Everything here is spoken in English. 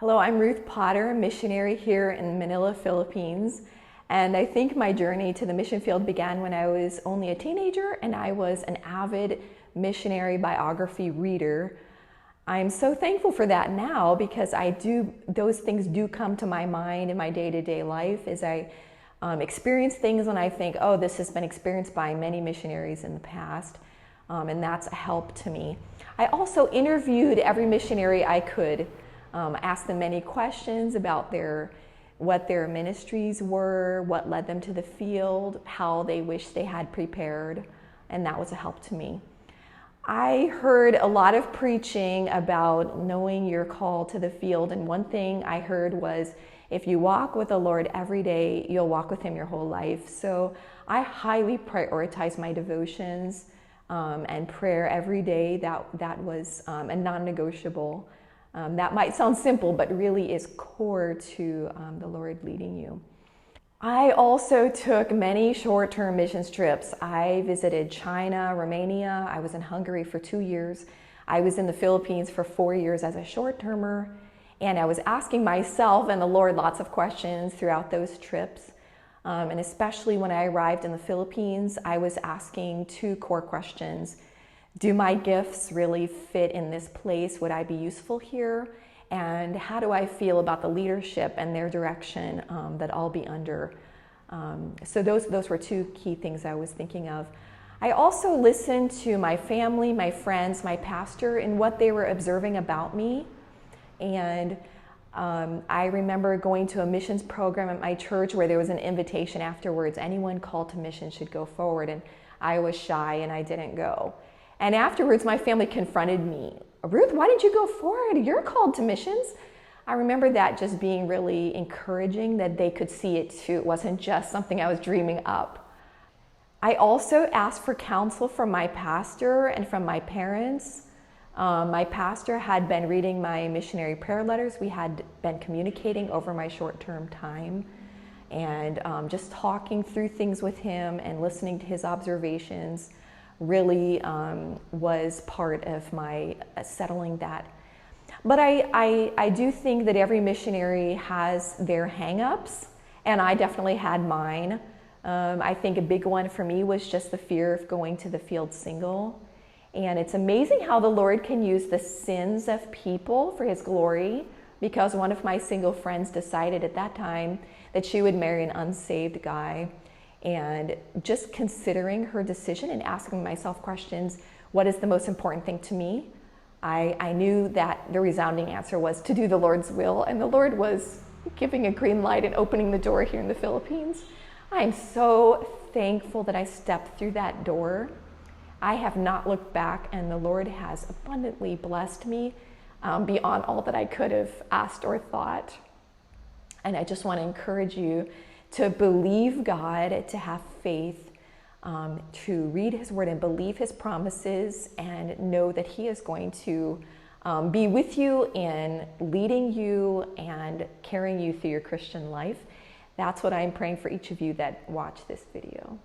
Hello, I'm Ruth Potter, missionary here in Manila, Philippines. And I think my journey to the mission field began when I was only a teenager and I was an avid missionary biography reader. I'm so thankful for that now because those things do come to my mind in my day-to-day life as I experience things and I think, oh, this has been experienced by many missionaries in the past. And that's a help to me. I also interviewed every missionary I could. Asked them many questions about what their ministries were, what led them to the field, how they wish they had prepared, and that was a help to me. I heard a lot of preaching about knowing your call to the field, and one thing I heard was, if you walk with the Lord every day, you'll walk with Him your whole life. So I highly prioritize my devotions and prayer every day. That was a non-negotiable. That might sound simple, but really is core to the Lord leading you. I also took many short-term missions trips. I visited China, Romania. I was in Hungary for 2 years. I was in the Philippines for 4 years as a short-termer. And I was asking myself and the Lord lots of questions throughout those trips. And especially when I arrived in the Philippines, I was asking 2 core questions. Do my gifts really fit in this place? Would I be useful here? And how do I feel about the leadership and their direction that I'll be under? So those were 2 key things I was thinking of. I also listened to my family, my friends, my pastor, and what they were observing about me. And I remember going to a missions program at my church where there was an invitation afterwards. Anyone called to mission should go forward. And I was shy and I didn't go. And afterwards, my family confronted me. Ruth, why didn't you go forward? You're called to missions. I remember that just being really encouraging, that they could see it too. It wasn't just something I was dreaming up. I also asked for counsel from my pastor and from my parents. My pastor had been reading my missionary prayer letters. We had been communicating over my short-term time and just talking through things with him and listening to his observations really was part of my settling that. But I do think that every missionary has their hang-ups, and I definitely had mine. I think a big one for me was just the fear of going to the field single. And it's amazing how the Lord can use the sins of people for His glory, because one of my single friends decided at that time that she would marry an unsaved guy. And just considering her decision and asking myself questions, what is the most important thing to me? I knew that the resounding answer was to do the Lord's will, and the Lord was giving a green light and opening the door here in the Philippines. I am so thankful that I stepped through that door. I have not looked back, and the Lord has abundantly blessed me beyond all that I could have asked or thought. And I just want to encourage you to believe God, to have faith, to read His Word and believe His promises and know that He is going to be with you in leading you and carrying you through your Christian life. That's what I'm praying for each of you that watch this video.